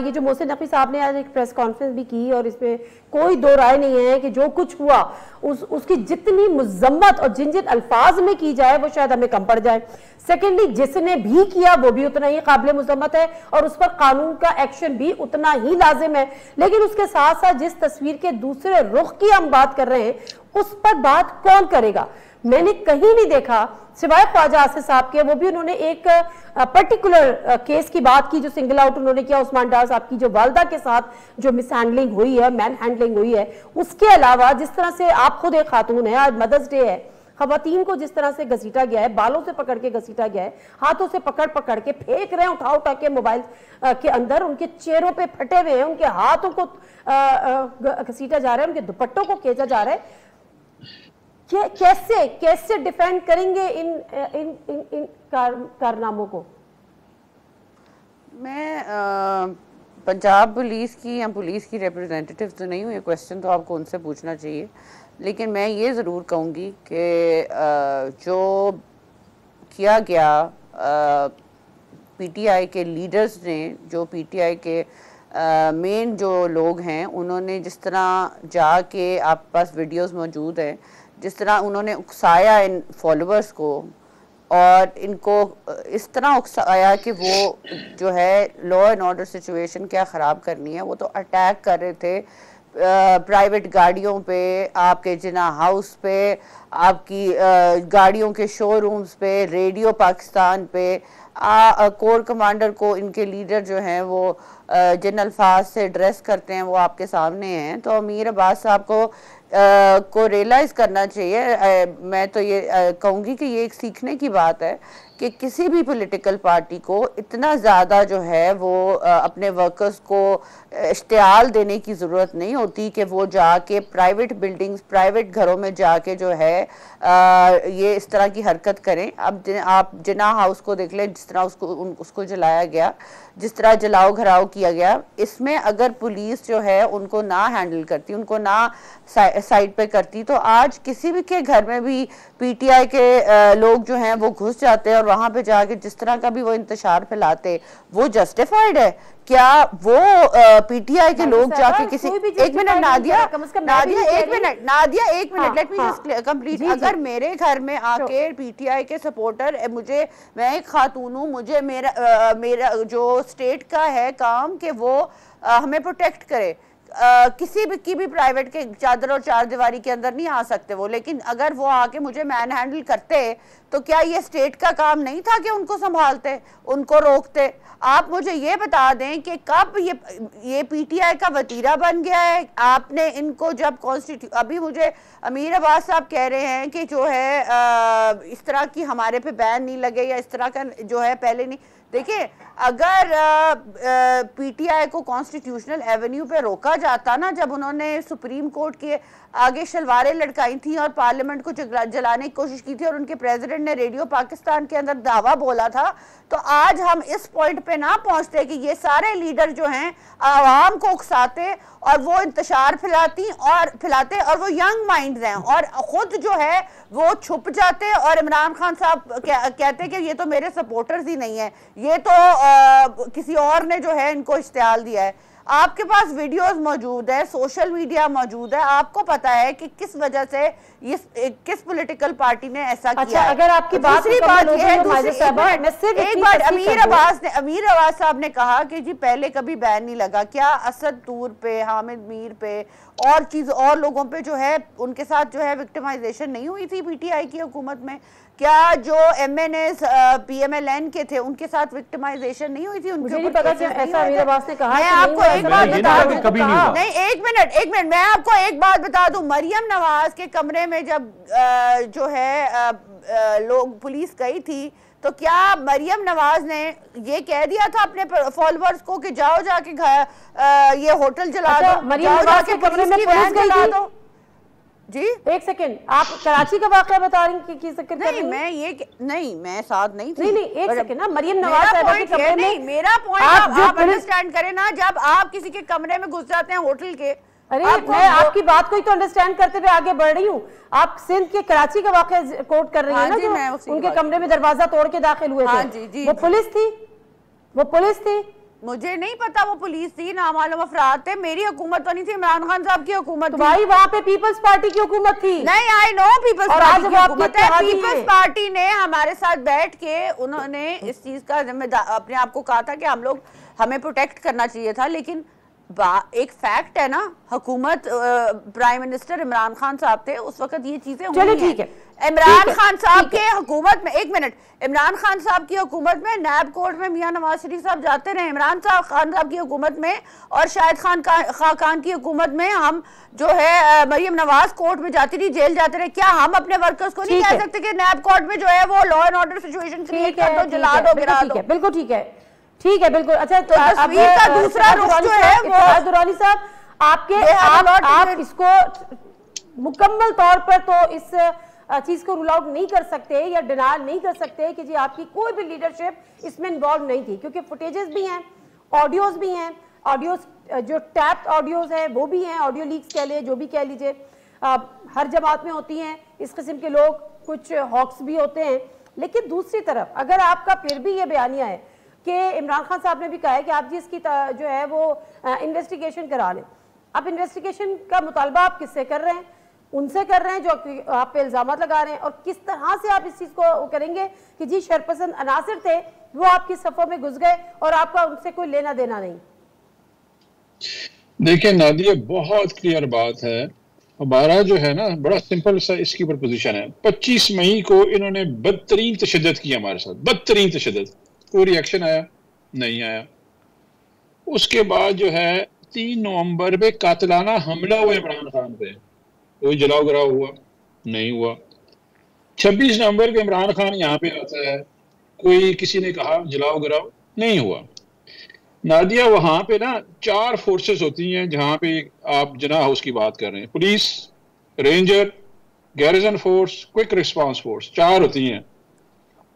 ये जो मोहसिन नकवी साहब ने आज एक प्रेस कॉन्फ्रेंस भी की और इसमें कोई दो राय नहीं है कि जो कुछ हुआ उसकी जितनी मुजम्मत और जिन जिन अल्फाज में की जाए वो शायद हमें कम पड़ जाए। सेकेंडली, जिसने भी किया वो भी उतना ही काबिल मुजम्मत है और उस पर कानून का एक्शन भी उतना ही लाजिम है। लेकिन उसके साथ साथ जिस तस्वीर के दूसरे रुख की हम बात कर रहे हैं उस पर बात कौन करेगा? मैंने कहीं नहीं देखा सिवाय ख्वाजा आसिफ साहब के, वो भी उन्होंने एक पर्टिकुलर केस की बात की जो सिंगल आउट उन्होंने किया, उस्मान डार साहब की जो वालदा के साथ जो मिस हैंडलिंग हुई है, मैन हैंडलिंग हुई है। उसके अलावा जिस तरह से आप खुद एक खातून है, आज मदर्स डे है, खवातीन को जिस तरह से घसीटा गया है, बालों से पकड़ के घसीटा गया है, हाथों से पकड़ पकड़ के फेंक रहे हैं, उठा उठा के मोबाइल के अंदर, उनके चेहरों पे फटे हुए हैं, उनके हाथों को घसीटा जा रहा है, उनके दुपट्टों को खींचा जा रहा है। कैसे कैसे डिफेंड करेंगे इन कारनामों को? मैं पंजाब पुलिस की या पुलिस की रिप्रेजेंटेटिव तो नहीं हूँ, ये क्वेश्चन तो आपको उनसे पूछना चाहिए। लेकिन मैं ये ज़रूर कहूँगी कि जो किया गया PTI के लीडर्स ने, जो PTI के मेन जो लोग हैं, उन्होंने जिस तरह जाके, आपके पास वीडियोस मौजूद हैं, जिस तरह उन्होंने उकसाया इन फॉलोअर्स को और इनको इस तरह उकसाया कि वो जो है लॉ एंड ऑर्डर सिचुएशन क्या ख़राब करनी है, वो तो अटैक कर रहे थे प्राइवेट गाड़ियों पे, आपके जिना हाउस पे, आपकी गाड़ियों के शोरूम्स पे, रेडियो पाकिस्तान पे। कोर कमांडर को इनके लीडर जो हैं वो जिन अल्फाज से ड्रेस करते हैं वो आपके सामने हैं। तो अमीर अब्बास साहब को रियलाइज़ करना चाहिए। मैं तो ये कहूँगी कि ये एक सीखने की बात है कि किसी भी पॉलिटिकल पार्टी को इतना ज़्यादा जो है वो अपने वर्कर्स को इश्तियाल देने की ज़रूरत नहीं होती कि वो जाके प्राइवेट बिल्डिंग्स, प्राइवेट घरों में जाके जो है ये इस तरह की हरकत करें। अब आप जिन्ना हाउस को देख लें, जिस तरह उसको जलाया गया, जिस तरह जलाओ घराओ किया गया, इसमें अगर पुलिस जो है उनको ना हैंडल करती, उनको ना साइड पे करती, तो आज किसी भी के घर में भी पीटीआई के लोग जो हैं वो घुस जाते हैं और वहां पे जाके जिस तरह का भी वो इंतशार फैलाते, वो जस्टिफाइड है क्या? वो पीटीआई के लोग जाके किसी, एक मिनट नादिया, एक minute, let me just complete. अगर मेरे घर में आके पीटीआई के सपोर्टर, मैं एक खातून हूँ, मुझे मेरा जो स्टेट का है काम कि वो हमें प्रोटेक्ट करे, किसी भी की भी प्राइवेट के चादर और चार दीवारी के अंदर नहीं आ सकते वो, लेकिन अगर वो आके मुझे मैन हैंडल करते तो क्या ये स्टेट का काम नहीं था कि उनको संभालते, उनको रोकते? आप मुझे ये बता दें कि कब ये पीटीआई का वतीरा बन गया है? आपने इनको जब अभी मुझे अमीर अब्बास साहब कह रहे हैं कि जो है इस तरह की हमारे पे बैन नहीं लगे या इस तरह का जो है पहले नहीं। देखिए, अगर पीटीआई को कॉन्स्टिट्यूशनल एवेन्यू पे रोका जाता ना, जब उन्होंने सुप्रीम कोर्ट के आगे शलवारें लटकाई थी और पार्लियामेंट को जलाने की कोशिश की थी और उनके प्रेसिडेंट ने रेडियो पाकिस्तान के अंदर दावा बोला था, तो आज हम इस पॉइंट पे ना पहुंचते कि ये सारे लीडर जो हैं आवाम को उकसाते और वो इंतशार फैलाते और वो यंग माइंड्स हैं और खुद जो है वो छुप जाते और इमरान खान साहब कहते कि ये तो मेरे सपोर्टर्स ही नहीं है, ये तो किसी और ने जो है इनको इश्तियाल दिया है। आपके पास वीडियोस मौजूद है, सोशल मीडिया मौजूद है, आपको पता है कि किस वजह से किस पॉलिटिकल पार्टी ने ऐसा किया। अगर आपकी दूसरी बात ये है, एक बार अमीर अब्बास साहब ने कहा कि जी पहले कभी बैन नहीं लगा, क्या असद तूर पे, हामिद मीर पे और लोगों पे जो है उनके साथ जो है विक्टिमाइजेशन नहीं हुई थी पीटीआई की हुकूमत में? क्या जो एमएनएस पीएमएलएन के थे उनके साथ विक्टिमाइजेशन नहीं हुई थी? उनके ऊपर पता क्या ऐसा अमीर अब्बास ने कहा? मैं आपको एक बात बता दूं, नहीं एक मिनट, मैं आपको एक बात बता दूं, मरियम नवाज के कमरे में जब जो है लोग पुलिस गई थी, तो क्या मरियम नवाज ने ये कह दिया था अपने फॉलोअर्स को कि जाओ जाके ये होटल जला दो, मरियम नवाज के कमरे में पुलिस जला दो? जी एक सेकंड, आप कराची का वाकया बता रही हैं कि जिक्र कर रही हैं? मैं साथ नहीं थी। नहीं एक सेकंड ना, मरियम नवाज साहब के कमरे में, मेरा पॉइंट आप अंडरस्टैंड करें ना, जब आप किसी के कमरे में घुस जाते हैं होटल के, अरे मैं आपकी बात को ही तो अंडरस्टैंड करते हुए आगे बढ़ रही हूँ। आप सिंध के कराची का वाकया कोट कर रही हैं ना, जो उनके कमरे में दरवाजा तोड़ के दाखिल हुए थे, वो पुलिस थी? मुझे नहीं पता वो पुलिस थी, नामालूम अफराद थे, मेरी हुकूमत तो नहीं थी, इमरान खान साहब की हुकूमत थी। भाई वहाँ पे पीपल्स पार्टी की हुकूमत थी। नहीं, आई नो पीपल्स पार्टी की हुकूमत है। पीपल्स पार्टी ने हमारे साथ बैठ के उन्होंने इस चीज का जिम्मेदार अपने आप को कहा था कि हमें प्रोटेक्ट करना चाहिए था, लेकिन एक फैक्ट है ना, हुकूमत प्राइम मिनिस्टर इमरान खान साहब थे उस वक्त, ये चीजें चलो ठीक है। इमरान खान साहब के हुकूमत में, एक मिनट, इमरान खान साहब की हुकूमत में नैब कोर्ट में मियां नवाज शरीफ साहब जाते रहे, इमरान खान साहब की हुकूमत में और शाहिद खान की हुकूमत में हम जो है मरियम नवाज कोर्ट में जाती रही, जेल जाते रहे। क्या हम अपने वर्कर्स को नहीं कह सकते कि नैब कोर्ट में जो है वो law and order situation create कर दो, जला दो, गिरा दो? बिल्कुल ठीक है, बिल्कुल। अच्छा, तो तस्वीर का दूसरा रुख जो है वो दुरानी साहब, आप इसको मुकम्मल तौर पर तो इस चीज को रूल आउट नहीं कर सकते या डिनाय नहीं कर सकते कि जी आपकी कोई भी लीडरशिप इसमें इन्वॉल्व नहीं थी, क्योंकि फुटेजेस भी हैं, ऑडियोज भी हैं, ऑडियोज जो टैप्ड ऑडियोज हैं वो भी हैं, ऑडियो लीक्स कह ले, जो भी कह लीजिए, हर जमात में होती हैं इस किस्म के लोग, कुछ हॉक्स भी होते हैं। लेकिन दूसरी तरफ अगर आपका फिर भी ये बयानिया है कि इमरान खान साहब ने भी कहा है कि आप जी इसकी जो है वो इन्वेस्टिगेशन करा लें, अब इन्वेस्टिगेशन का मुतालबा आप किससे कर रहे हैं? उनसे कर रहे हैं जो आप पे इल्जाम लगा रहे हैं, और किस तरह से आप इस चीज को करेंगे कि जी शरपसंद अनासिर थे वो आपकी सफों में घुस गए और आपका उनसे कोई लेना देना नहीं? देखिए नादिया, बहुत क्लियर बात है, हमारा जो है ना बड़ा सिंपल सा इसकी ऊपर पोजीशन है। 25 मई को इन्होंने बदतरीन तशद्दुद किया हमारे साथ, बदतरीन तशद्दुद, कोई रिएक्शन आया नहीं आया। उसके बाद जो है 3 नवंबर पे कातिलाना हमला हुआ इमरान खान पे, कोई जलाओ गिराव हुआ नहीं हुआ। 26 नवंबर को इमरान खान यहाँ पे आता है, कोई किसी ने कहा जलाओ गिराओ, नहीं हुआ। नादिया वहां पे ना 4 फोर्सेस होती हैं जहां पे आप जिन्ना हाउस की बात कर रहे हैं, police, ranger, garrison force, quick response force, 4 होती हैं।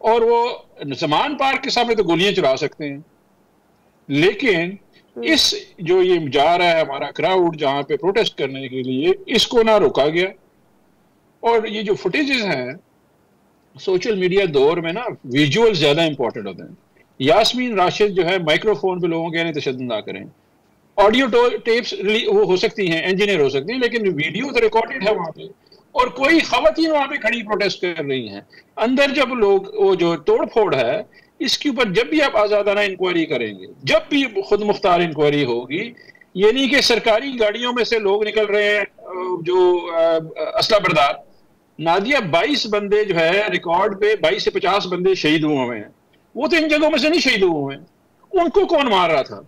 और वो ज़मान पार्क के सामने तो गोलियां चला सकते हैं, लेकिन इस जो ये जा रहा है हमारा क्राउड जहां पे प्रोटेस्ट करने के लिए, इसको ना रोका गया। और ये जो फुटेजेस हैं सोशल मीडिया दौर में ना, विजुअल ज्यादा इंपॉर्टेंट होते हैं। यास्मीन राशिद जो है माइक्रोफोन पे लोगों के यानी तशद्दुद ना करें, ऑडियो टेप्स वो हो सकती हैं, इंजीनियर हो सकती हैं, लेकिन वीडियो तो रिकॉर्डेड है वहां पे। और कोई खवातीन वहां पे खड़ी प्रोटेस्ट कर रही हैं। अंदर जब लोग वो जो तोड़ फोड़ है, इसके ऊपर जब भी आप आजादाना इंक्वायरी करेंगे, जब भी खुद मुख्तार इंक्वायरी होगी, ये नहीं कि सरकारी गाड़ियों में से लोग निकल रहे हैं जो असला बरदार। नादिया 22 बंदे जो है रिकॉर्ड पे 22 से 50 बंदे शहीद हुए हैं, वो तो इन जगहों में से नहीं शहीद हुए हैं। उनको कौन मार रहा था?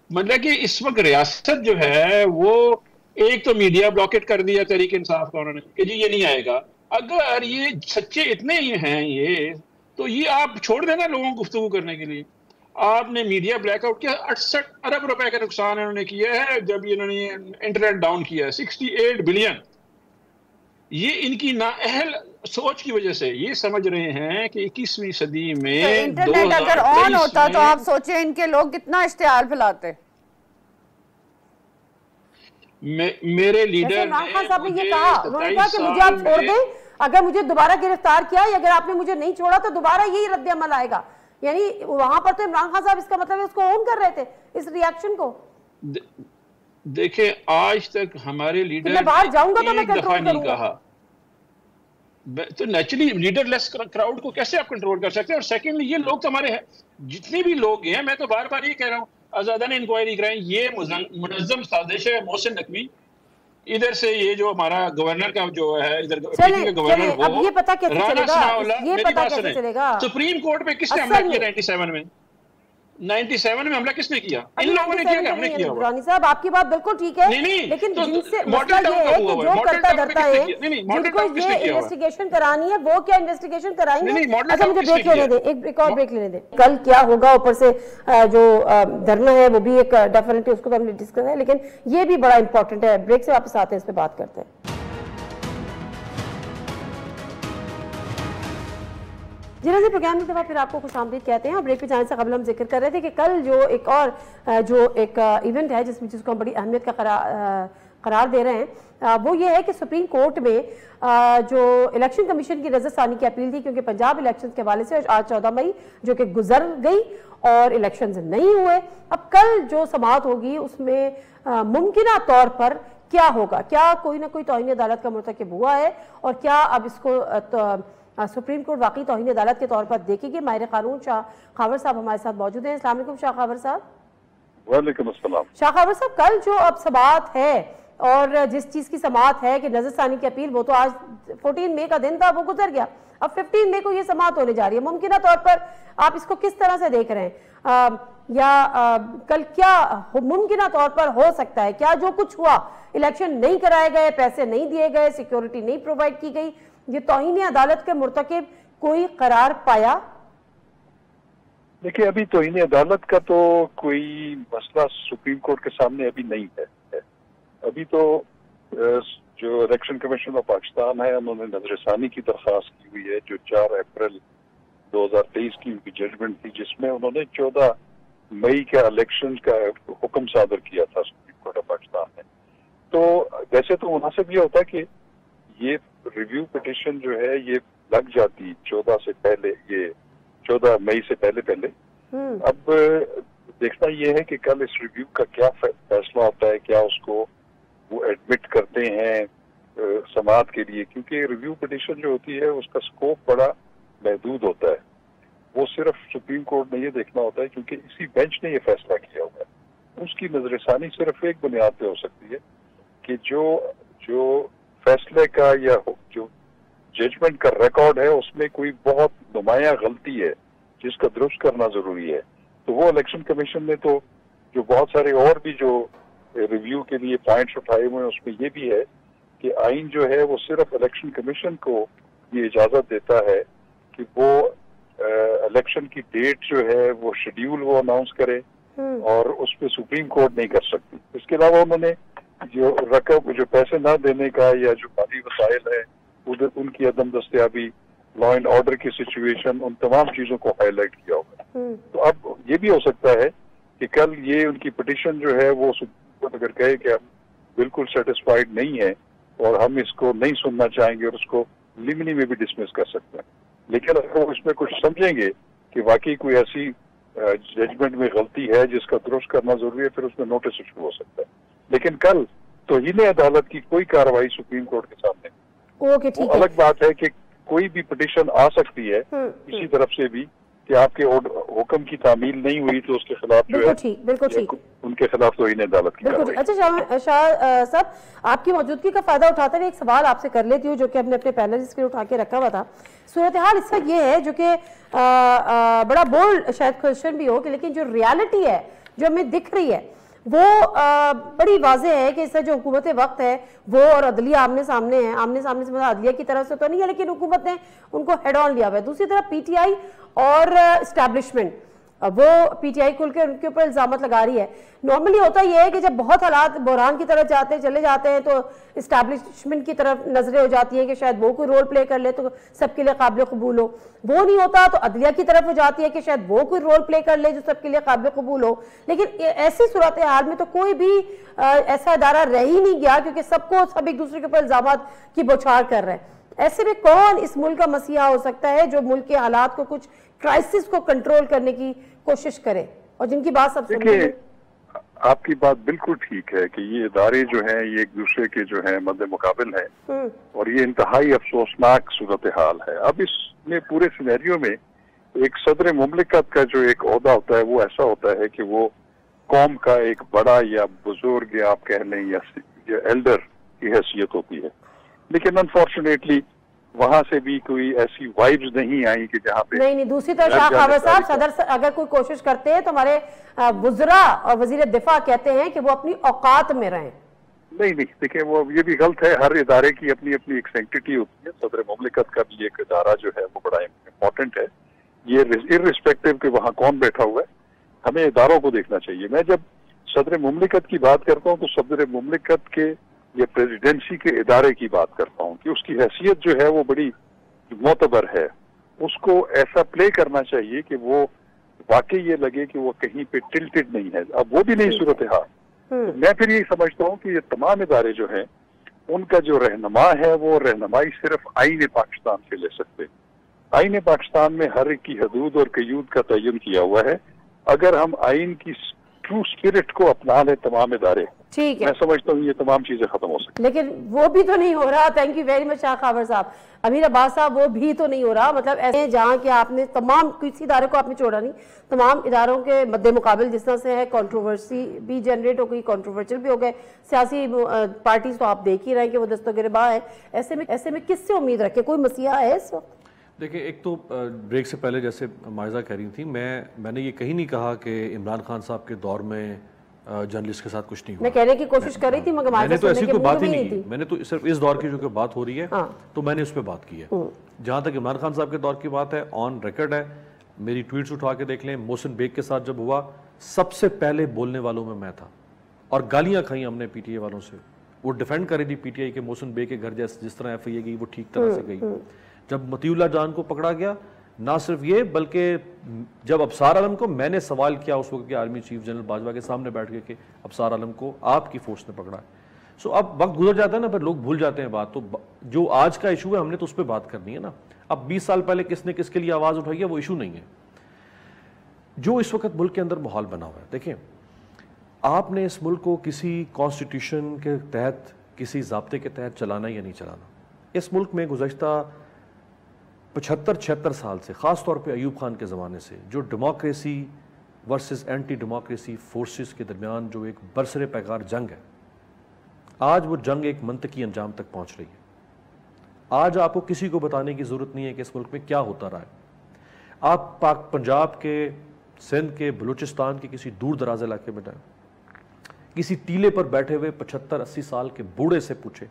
मतलब कि इस वक्त रियासत जो है वो, एक तो मीडिया ब्लॉकेट कर दिया तहरीक इंसाफ का उन्होंने कि जी ये नहीं आएगा। अगर ये सच्चे इतने ही हैं ये, तो ये आप छोड़ देना लोगों को गुफ्तगू करने के लिए। आपने मीडिया ब्लैकआउट किया, 68 अरब रुपए का नुकसान इन्होंने किया है जब इन्होंने इंटरनेट डाउन किया है, 68 बिलियन। ये इनकी नाअहल सोच की वजह से ये समझ रहे हैं कि 21वीं सदी में तो इंटरनेट अगर ऑन होता तो आप सोचे इनके लोग कितना इश्तिहार फैलाते। मेरे लीडर इमरान खान साहब ने ये कहा, उन्होंने कहा कि मुझे आप छोड़ दें, अगर मुझे दोबारा गिरफ्तार किया या अगर आपने मुझे नहीं छोड़ा तो दोबारा यही रद्द अमल आएगा। यानी वहां पर तो इमरान खान साहब इसका मतलब है उसको ऑन कर रहे थे इस रिएक्शन को। देखें आज तक हमारे लीडर मैं बाहर जाऊंगा तो मैं एक दफा कंट्रोल नहीं कहा, तो नेचुरली लीडरलेस क्राउड को कैसे आप कंट्रोल कर सकते हैं? और सेकेंडली ये लोग तो हमारे हैं, जितने भी लोग हैं, मैं तो बार बार ये कह रहा हूँ आजादाना इंक्वायरी कराएं। ये मुनज़्ज़म साजिश है मोहसिन नकवी, इधर से ये जो हमारा गवर्नर का जो है इधर गवर्नर, वो अब ये पता कैसे चलेगा, ये पता कैसे चलेगा? सुप्रीम कोर्ट पे किसने हमला किया 97 में हमला किसने किया? इन लोगों ने किया, हमने किया। दुरानी साहब आपकी बात बिल्कुल ठीक है, लेकिन जिनसे मसला ये है कि जो करता धरता है, जिनको ये इन्वेस्टिगेशन करानी है वो क्या इन्वेस्टिगेशन कराएंगे? अच्छा मुझे ब्रेक लेने दे, एक और ब्रेक लेने दे। कल क्या होगा, ऊपर से जो धरना है वो भी एक डेफिनेटली उसको तो हमने डिस्कस है, लेकिन ये भी बड़ा इंपॉर्टेंट है। ब्रेक से वापस आते हैं, इस पर बात करते हैं। जी नज़ीर, प्रोग्राम में दफा फिर आपको खुशामदीद कहते हैं। और ब्रेक पे जाने से कबल हम जिक्र कर रहे थे कि कल जो एक और इवेंट है जिसको हम बड़ी अहमियत का करार दे रहे हैं, वो ये है कि सुप्रीम कोर्ट में जो इलेक्शन कमीशन की नज़रसानी की अपील थी, क्योंकि पंजाब इलेक्शन के हवाले से आज 14 मई जो कि गुजर गई और इलेक्शन नहीं हुए, अब कल जो समाअत होगी उसमें मुमकिन तौर पर क्या होगा? क्या कोई ना कोई तौहीन अदालत का मुर्तकिब हुआ है और क्या अब इसको सुप्रीम कोर्ट वाकई तौहीन अदालत के तौर पर देखेगी? माहिर कानून शाह खावर साहब हमारे साथ मौजूद हैं। अस्सलाम वालेकुम शाह खावर साहब। वालेकुम अस्सलाम। शाह खावर साहब, कल जो अब समाअत है और जिस चीज की समाअत है कि नजरसानी की अपील, वो तो आज 14 मई का दिन था, वो गुजर गया। अब 15 मई को ये समाअत होने जा रही है। मुमकिन तौर पर आप इसको किस तरह से देख रहे हैं? कल क्या मुमकिन तौर पर हो सकता है? क्या जो कुछ हुआ, इलेक्शन नहीं कराए गए, पैसे नहीं दिए गए, सिक्योरिटी नहीं प्रोवाइड की गई, ये तौहीन अदालत के मुर्तकिब कोई करार पाया? देखिए, अभी तौहीन अदालत का तो कोई मसला सुप्रीम कोर्ट के सामने अभी नहीं है। अभी तो जो इलेक्शन कमीशन ऑफ पाकिस्तान है, उन्होंने नजरसानी की दरख्वास्त की हुई है, जो 4 अप्रैल 2023 की उनकी जजमेंट थी, जिसमें उन्होंने 14 मई के इलेक्शन का हुक्म सादर किया था सुप्रीम कोर्ट ऑफ पाकिस्तान ने। तो वैसे तो मुनासिब ये होता कि ये रिव्यू पिटिशन जो है ये लग जाती 14 से पहले, ये 14 मई से पहले। अब देखना ये है कि कल इस रिव्यू का क्या फैसला होता है, क्या उसको वो एडमिट करते हैं समाअत के लिए, क्योंकि रिव्यू पिटिशन जो होती है उसका स्कोप बड़ा महदूद होता है। वो सिर्फ सुप्रीम कोर्ट ने ये देखना होता है, क्योंकि इसी बेंच ने ये फैसला किया हुआ है। उसकी नजरसानी सिर्फ एक बुनियाद पे हो सकती है कि जो फैसले का या जो जजमेंट का रिकॉर्ड है उसमें कोई बहुत नुमाया गलती है जिसका दुरुस्त करना जरूरी है। तो वो इलेक्शन कमीशन ने तो जो बहुत सारे और भी जो रिव्यू के लिए पॉइंट्स उठाए हुए हैं, उसमें ये भी है कि आइन जो है वो सिर्फ इलेक्शन कमीशन को ये इजाजत देता है कि वो इलेक्शन की डेट जो है वो शेड्यूल वो अनाउंस करे और उस पर सुप्रीम कोर्ट नहीं कर सकती। इसके अलावा उन्होंने जो रकम, जो पैसे ना देने का या जो माली वसाइल है उधर उनकी अदम दस्तयाबी, लॉ एंड ऑर्डर की सिचुएशन, उन तमाम चीजों को हाईलाइट किया होगा। तो अब ये भी हो सकता है कि कल ये उनकी पिटीशन जो है वो सुप्रीम कोर्ट अगर कहे कि हम बिल्कुल सेटिस्फाइड नहीं है और हम इसको नहीं सुनना चाहेंगे और उसको लिमिनी में भी डिसमिस कर सकते हैं। लेकिन अगर वो इसमें कुछ समझेंगे कि वाकई कोई ऐसी जजमेंट में गलती है जिसका दुरुस्त करना जरूरी है, फिर उसमें नोटिस इशू हो सकता है। लेकिन कल तौहीन अदालत की कोई कार्रवाई सुप्रीम कोर्ट के सामने, ओके ठीक है। अलग बात है कि कोई भी पिटीशन आ सकती है किसी तरफ से भी कि आपके हुक्म की तामील नहीं हुई तो उसके खिलाफ जो है बिल्कुल ठीक, उनके खिलाफ तौहीन अदालत की कार्रवाई। अच्छा शाह साहब, आपकी मौजूदगी का फायदा उठाते हुए एक सवाल आपसे कर लेती हूँ जो कि हमने अपने पैनलिस्ट के लिए उठा के रखा हुआ था। सूरत हाल इसका ये है जो कि बड़ा बोल्ड शायद क्वेश्चन भी हो कि, लेकिन जो रियलिटी है जो हमें दिख रही है वो बड़ी वाज़ेह है कि इससे जो हुकूमत वक्त है वो और अदलिया आमने सामने है। आमने सामने से मतलब अदलिया की तरफ से तो नहीं है, लेकिन हुकूमत ने उनको हेड ऑन लिया हुआ है। दूसरी तरफ पीटीआई और इस्टेब्लिशमेंट, वो पीटीआई खुल के उनके ऊपर इल्जाम लगा रही है। नॉर्मली होता यह है कि जब बहुत हालात बहरान की तरफ चले जाते हैं तो इस्टेब्लिशमेंट की तरफ नजरें हो जाती हैं कि शायद वो कोई रोल प्ले कर ले तो सबके लिए काबिल कबूल हो। वो नहीं होता तो अदलिया की तरफ हो जाती है कि शायद वो कोई रोल प्ले कर ले जो सबके लिए काबिल कबूल हो। लेकिन ऐसी सूरत हाल में तो कोई भी ऐसा इदारा रह ही नहीं गया, क्योंकि सब एक दूसरे के ऊपर इल्जाम की बौछार कर रहे हैं। ऐसे में कौन इस मुल्क का मसीहा हो सकता है जो मुल्क के हालात को, कुछ क्राइसिस को कंट्रोल करने की कोशिश करे और जिनकी बात सब देखिए, आपकी बात बिल्कुल ठीक है कि ये इदारे जो हैं ये एक दूसरे के जो है मद्दे मुकाबिल है और ये इंतहाई अफसोसनाक सूरत हाल है। अब इसमें पूरे सिनेरियो में एक सदर मुमलिकत का जो एक ओहदा होता है वो ऐसा होता है कि वो कौम का एक बड़ा या बुजुर्ग या आप कह लें या एल्डर की हैसियत होती है। लेकिन अनफॉर्चुनेटली वहां से भी कोई ऐसी वाइब्स नहीं आई कि जहाँ पे नहीं। दूसरी तरफ शाह खावर साहब, सदर अगर कोई कोशिश करते हैं तो हमारे वुज़रा और वजीर दिफा कहते हैं कि वो अपनी औकात में रहें। नहीं, देखिए वो ये भी गलत है। हर इदारे की अपनी अपनी एक सेंटिटी होती है। सदर मुमलिकत का भी एक इदारा जो है वो बड़ा इम्पोर्टेंट है। ये इर्रिस्पेक्टिव कि वहाँ कौन बैठा हुआ है, हमें इदारों को देखना चाहिए। मैं जब सदर मुमलिकत की बात करता हूँ तो सदर मुमलिकत के या प्रेसिडेंसी के इदारे की बात करता हूँ कि उसकी हैसियत जो है वो बड़ी मोतबर है। उसको ऐसा प्ले करना चाहिए कि वो वाकई ये लगे कि वो कहीं पे टिल्टेड नहीं है। अब वो भी नहीं सूरत हाल। तो मैं फिर यही समझता हूँ कि ये तमाम इदारे जो हैं उनका जो रहनुमा है वो रहनुमाई सिर्फ आईन पाकिस्तान से ले सकते। आईन पाकिस्तान में हर एक की हदूद और कयूद का तयन किया हुआ है। अगर हम आईन की ट्रू स्पिरिट को अपना ले तमाम इदारे, ठीक है, मैं समझता हूँ ये तमाम चीजें खत्म हो सकती। लेकिन वो भी तो नहीं हो रहा। Thank you very much Shah Khawar साहब। अमीर अब्बास साहब, वो भी तो नहीं हो रहा। मतलब ऐसे जहाँ कि आपने तमाम, किसी इदारे को आपने छोड़ा नहीं, तमाम इदारों के मद्दे मुकाबिल जिस तरह से है कंट्रोवर्सी भी जनरेट हो गई, कंट्रोवर्शियल भी हो गए। सियासी पार्टीज तो आप देख ही रहे हैं कि वो दस्तगिरबा है। ऐसे में किससे उम्मीद रखे? कोई मसीहा है इस वक्त? देखिए, एक तो ब्रेक से पहले जैसे मायजा कह रही थी, मैंने ये कहीं नहीं कहा कि इमरान खान साहब के दौर में जर्नलिस्ट के साथ कुछ नहीं हुआ। मैं कहने की कोशिश कर रही थी मगर मैंने तो ऐसी कोई बात ही नहीं की। मैंने तो सिर्फ इस दौर की जो बात हो रही है तो मैंने उस पर बात की है। जहाँ तक इमरान खान साहब के दौर की बात है, ऑन रिकॉर्ड है, मेरी ट्वीट्स उठा के देख लें। मोहसिन बेग के साथ जब हुआ, सबसे पहले बोलने वालों में मैं था और गालियाँ खाई हमने पीटीआई वालों से। वो डिफेंड कर रही थी पीटीआई के मोहसिन बेग के घर जिस तरह एफआईए गई वो ठीक तरह से गई। जब मतीउल्लाह जान को पकड़ा गया, ना सिर्फ ये बल्कि जब अबसार आलम को मैंने सवाल किया उस वक्त के आर्मी चीफ जनरल बाजवा के सामने बैठ के कि अबसार आलम को आपकी फोर्स ने पकड़ा है। सो अब वक्त गुजर जाता है ना, फिर लोग भूल जाते हैं बात। तो जो आज का इशू है हमने तो उस पर बात करनी है ना। अब 20 साल पहले किसने किसके लिए आवाज उठाई है वो इशू नहीं है। जो इस वक्त मुल्क के अंदर माहौल बना हुआ है, देखिए, आपने इस मुल्क को किसी कॉन्स्टिट्यूशन के तहत, किसी ज़ाब्ते के तहत चलाना या नहीं चलाना। इस मुल्क में गुज़श्ता 75-76 साल से, ख़ास तौर पे अयूब खान के ज़माने से, जो democracy versus anti democracy forces के दरमियान जो एक बरसरे पैगार जंग है, आज वो जंग एक मंतकी अंजाम तक पहुंच रही है। आज आपको किसी को बताने की ज़रूरत नहीं है कि इस मुल्क में क्या होता रहा है। आप पंजाब के, सिंध के, बलूचिस्तान के किसी दूर दराज इलाके में जाएं, किसी टीले पर बैठे हुए 75-80 साल के बूढ़े से पूछे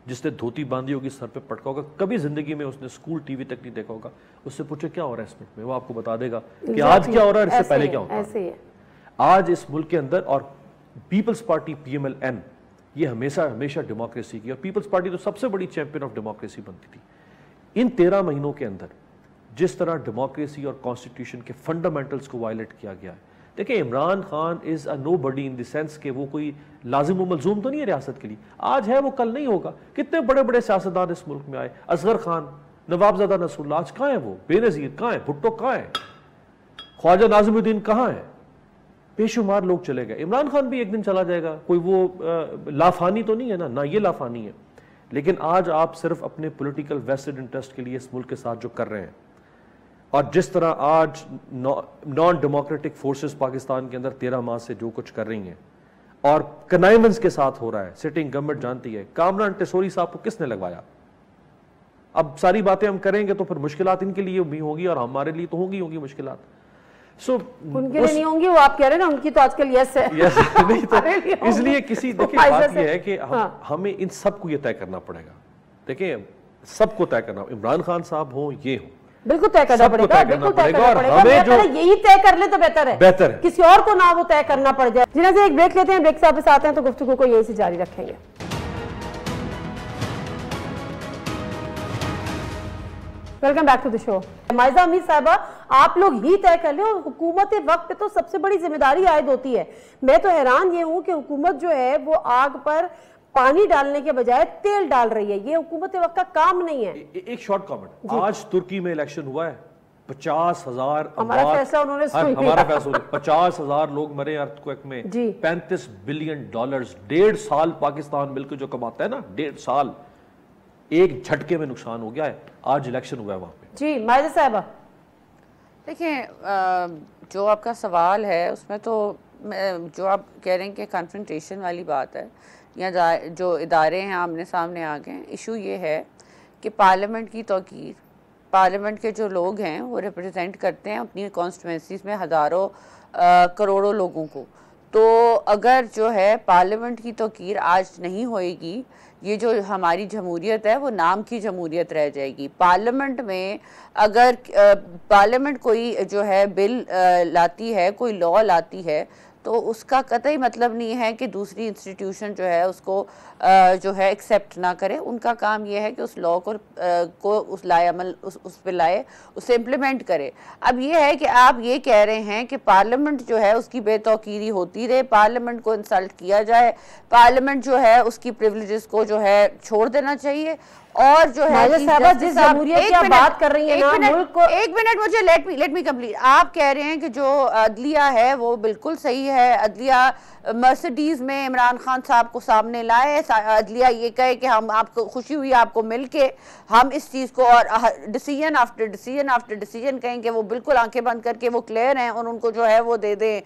जिसने धोती बांधी होगी, सर पे पटका होगा, कभी जिंदगी में उसने स्कूल टीवी तक नहीं देखा होगा, उससे पूछे क्या हो रहा है इस मुल्क में, वो आपको बता देगा कि आज क्या हो रहा है, इससे पहले क्या होता है। आज इस मुल्क के अंदर, और पीपल्स पार्टी PMLN ये हमेशा डेमोक्रेसी की, और पीपल्स पार्टी तो सबसे बड़ी चैंपियन ऑफ डेमोक्रेसी बनती थी। इन 13 महीनों के अंदर जिस तरह डेमोक्रेसी और कॉन्स्टिट्यूशन के फंडामेंटल्स को वायलेट किया गया है, देखिए Imran Khan is a nobody in the sense कि वो कोई लाजिम व मलजूम तो नहीं है रियासत के लिए, आज है वो कल नहीं होगा। कितने बड़े बड़े सियासतदान इस मुल्क में आए, असगर खान, नवाबजादा नसरुल्लाह, आज कहाँ है वो, बेनज़ीर कहाँ है, भुट्टो कहाँ है, ख्वाजा नाज़िमुद्दीन कहाँ है, बेशुमार लोग चले गए। इमरान खान भी एक दिन चला जाएगा, कोई वो लाफानी तो नहीं है ना ये लाफानी है। लेकिन आज आप सिर्फ अपने पॉलिटिकल वेस्टेड इंटरेस्ट के लिए इस मुल्क के साथ जो कर रहे हैं, और जिस तरह आज नॉन डेमोक्रेटिक फोर्सेस पाकिस्तान के अंदर 13 माह से जो कुछ कर रही हैं और कनाइवेंस के साथ हो रहा है, सिटिंग गवर्नमेंट जानती है। कामरान टेसोरी साहब को किसने लगवाया? अब सारी बातें हम करेंगे तो फिर मुश्किलात इनके लिए भी होंगी और हमारे लिए तो होंगी मुश्किलात। उनके लिए नहीं होंगी, वो आप कह रहे हैं ना, उनकी तो आजकल यस है। यस नहीं तो इसलिए किसी, देखिए बात यह है कि हमें इन सबको ये तय करना पड़ेगा। देखिए सबको तय करना, इमरान खान साहब हो, ये हो, बिल्कुल तय करना पड़ेगा, बिल्कुल तय करना पड़ेगा। हमें जो यही तय कर ले तो बेहतर है, किसी और को ना वो तय करना पड़ जाए। जिन्हें से एक ब्रेक लेते हैं, ब्रेक से वापस आते हैं तो गुफ्तगू को यही से जारी रखेंगे। Welcome back to the show. माइजा अमीर साहबा, आप लोग ही तय कर ले, और हुकूमत वक्त पे तो सबसे बड़ी जिम्मेदारी आयद होती है। मैं तो हैरान ये हूं कि हुकूमत जो है वो आग पर पानी डालने के बजाय तेल डाल रही है, ये हुकूमत वक्त का काम नहीं है। एक शॉर्ट कमेंट, आज तुर्की में इलेक्शन हुआ है, 50,000 हमारा फैसला उन्होंने सुन लिया। हमारा फैसला 50,000 लोग मरे अर्थक्वेक में, $35 बिलियन, 1.5 साल पाकिस्तान मिलकर जो कमाता है ना, 1.5 साल एक झटके में नुकसान हो गया है। आज इलेक्शन हुआ है वहां पे। जी मायदा साहबा, देखिए जो आपका सवाल है उसमें तो जो आप कह रहे हैं कि कन्फ्रंटेशन वाली बात है, या जो इदारे हैं आमने सामने आ गए, इशू ये है कि पार्लियामेंट की तौकीर, पार्लियामेंट के जो लोग हैं वो रिप्रेजेंट करते हैं अपनी कॉन्स्टिट्यूंसीज में हज़ारों करोड़ों लोगों को। तो अगर जो है पार्लियामेंट की तौकीर आज नहीं होएगी, ये जो हमारी जमहूरियत है वो नाम की जमहूरियत रह जाएगी। पार्लियामेंट में अगर पार्लियामेंट कोई जो है बिल लाती है, कोई लॉ लाती है, तो उसका कतई मतलब नहीं है कि दूसरी इंस्टीट्यूशन जो है उसको जो है एक्सेप्ट ना करे। उनका काम ये है कि उस लॉ को उस लाए अमल उस पे लाए, उसे इम्प्लीमेंट करे। अब ये है कि आप ये कह रहे हैं कि पार्लियामेंट जो है उसकी बेतौकीरी होती रहे, पार्लियामेंट को इंसल्ट किया जाए, पार्लियामेंट जो है उसकी प्रिविलेजेस को जो है छोड़ देना चाहिए। और जो है जिस जमहूरियत की आप बात कर रही हैं ना, मुल्क को एक मिनट मुझे लेट मी कंप्लीट। आप कह रहे हैं कि जो अदलिया है वो बिल्कुल सही है, अदलिया मर्सिडीज में इमरान खान साहब को सामने लाए, अदलिया ये कहे कि हम आपको खुशी हुई आपको मिलके, हम इस चीज़ को और decision after decision after decision कहें कि वो बिल्कुल आंखें बंद करके वो क्लियर हैं और उनको जो है वो दे दें,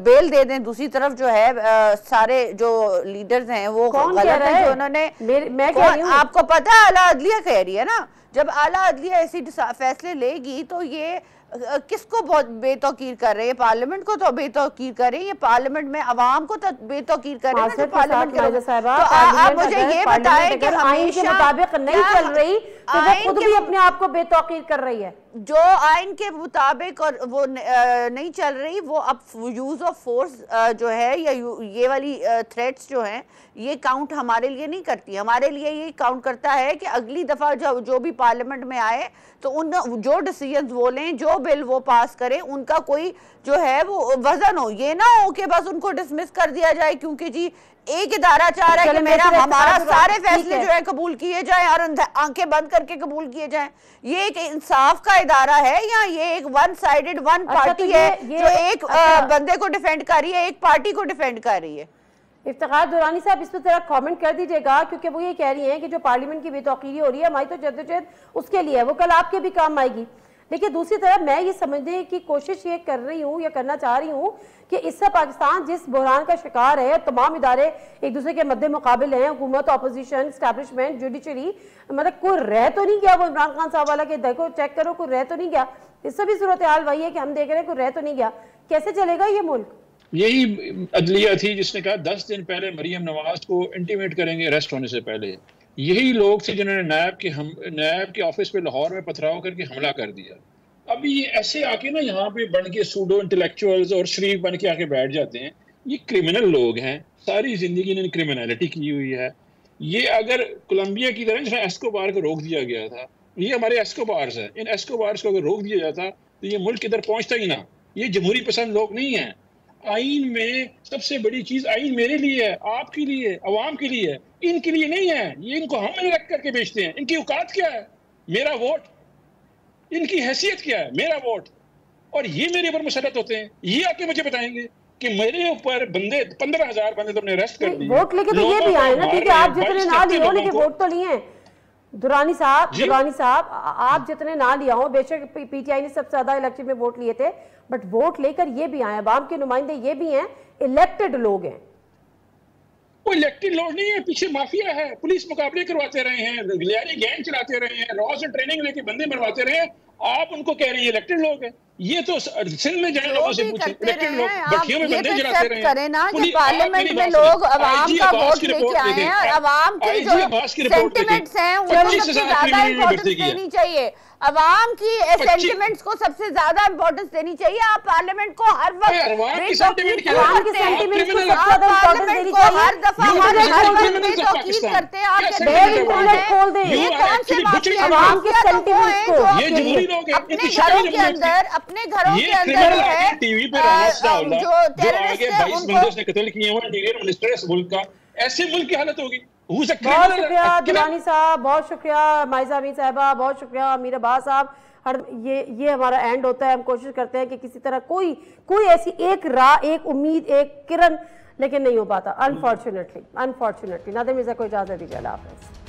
बेल दे दें। दूसरी तरफ जो है सारे जो लीडर्स हैं वो गलत हैं, जो उन्होंने, मैं कह रही हूं, आपको पता है आला अदलिया कह रही है ना, जब आला अदलिया ऐसी फैसले लेगी तो ये किसको बहुत बेतौकीर कर रहे हैं? पार्लियामेंट को तो बेतौकीर कर रहे हैं, ये पार्लियामेंट में अवाम को तो बेतौकीर कर रहे हैं। तो पार्लियामेंट के आप मुझे ये बताएं कि आइन के मुताबिक नहीं चल रही तो वो खुद भी अपने आप को बेतौकीर कर रही है। जो आइन के मुताबिक और वो नहीं चल रही, वो अब यूज ऑफ फोर्स जो है या ये वाली थ्रेट्स जो हैं ये काउंट हमारे लिए नहीं करती। हमारे लिए ये काउंट करता है कि अगली दफा जो भी पार्लियामेंट में आए तो उन जो डिसीजन वो लें, जो बिल वो पास करें, उनका कोई जो है वो वजन हो। ये ना हो कि बस उनको डिसमिस कर दिया जाए क्योंकि जी एक इदारा चाह रहा है कि हमारा सारे फैसले जो है कबूल किए जाएं और आंखें बंद करके कबूल किए जाएं। ये एक इंसाफ का इदारा है या ये एक वन साइडेड वन पार्टी है जो एक बंदे को डिफेंड कर रही है, एक पार्टी को डिफेंड कर रही है? इफ्तिखार दुरानी साहब इस पर जरा कमेंट कर दीजिएगा, क्योंकि वो ये कह रही हैं कि जो पार्लियामेंट की बेतौकीरी हो रही है हमारी तो जद्दोजहद उसके लिए है, वो कल आपके भी काम आएगी। देखिए दूसरी तरफ मैं ये समझने की कोशिश ये कर रही हूँ या करना चाह रही हूँ कि इससे पाकिस्तान जिस बहरान का शिकार है, तमाम इदारे एक दूसरे के मद्दे मुकाबिल हैं, हुकूमत, अपोजिशन, एस्टैब्लिशमेंट, जुडिशरी, मतलब कोई रह तो नहीं गया वो इमरान खान साहब वाला कि देखो चेक करो कोई रह तो नहीं गया। इससे भी सूरत हाल वही है कि हम देख रहे हैं कोई रह तो नहीं गया। कैसे चलेगा ये मुल्क? यही अदलिया थी जिसने कहा 10 दिन पहले मरियम नवाज को इंटीमेट करेंगे अरेस्ट होने से पहले। यही लोग थे जिन्होंने नायब के ऑफिस पे लाहौर में पथराव करके हमला कर दिया। अब ये ऐसे आके ना यहाँ पे बन के सूडो इंटेलेक्चुअल्स और शरीफ बन के आके बैठ जाते हैं। ये क्रिमिनल लोग हैं, सारी जिंदगी इन्होंने क्रिमिनलिटी की हुई है। ये अगर कोलंबिया की तरह जहाँ एस्कोबार को रोक दिया गया था, ये हमारे एस्कोबार्स है, इन एस्कोबार्स को अगर रोक दिया जाता तो ये मुल्क इधर पहुंचता ही ना। ये जमहूरी पसंद लोग नहीं है। आइन में सबसे बड़ी चीज आइन मेरे लिए है, आपके लिए, अवाम के लिए है, इनके लिए नहीं है। ये इनको हम रख करके बेचते हैं। इनकी औकात क्या है? मेरा वोट। इनकी हैसियत क्या है? मेरा वोट। और ये मेरे ऊपर मुसल्लत होते हैं। ये आके मुझे बताएंगे कि मेरे ऊपर बंदे 15,000 बंदे तुमने अरेस्ट कर दिए। वोट लेके तो ये भी आए ना, क्योंकि आप जितने ना लिए हो लेकिन वोट तो लिए हैं। दुरानी साहब आप जितने ना लिया हो, बेशक पीटीआई ने सबसे ज्यादा इलेक्शन में वोट लिए थे, बट वोट लेकर ये भी आए, अवाम के नुमाइंदे ये भी हैं, इलेक्टेड लोग हैं। वो इलेक्टेड लोग नहीं है, पीछे माफिया है। पुलिस मुकाबले करवाते रहे हैं, लियारी गैंग चलाते रहे हैं, रॉ से ट्रेनिंग लेके बंदे मरवाते रहे हैं। आप उनको कह रहे हैं इलेक्टेड लोग हैं। ये तो सिंध में जाने लोगों से पूछे, इलेक्टेड लोग भट्टियों में बंदे जलाते रहे हैं। करें ना कि पार्लियामेंट में लोग अवाम का वोट लेके आए हैं और अवाम के जो सेंटिमेंट्स हैं उनको सबसे ज्यादा इंपॉर्टेंस देनी चाहिए। अवाम की सेंटिमेंट्स को सबसे ज्यादा इंपॉर्टेंस देनी चाहिए। आप पार्लियामेंट को हर वक्त हर दफा हर वक्त करते हैं। आप ये कौन से अपने घरों के अंदर है टीवी पे जो टेररिस्ट ने कत्ल किए हैं इंटीरियर मिनिस्टर इस मुल्क का, ऐसे मुल्क की हालत होगी। बहुत शुक्रिया दुरानी साहब, बहुत शुक्रिया माइजा अमीन साहबा, बहुत शुक्रिया अमीर अब्बास साहब। ये हमारा एंड होता है। हम कोशिश करते हैं कि किसी तरह कोई ऐसी एक राह, एक उम्मीद, एक किरण, लेकिन नहीं हो पाता अनफॉर्चुनेटली। नादिर मिर्जा को इजाजत दीजिए। अल्लाह हाफ़िज़।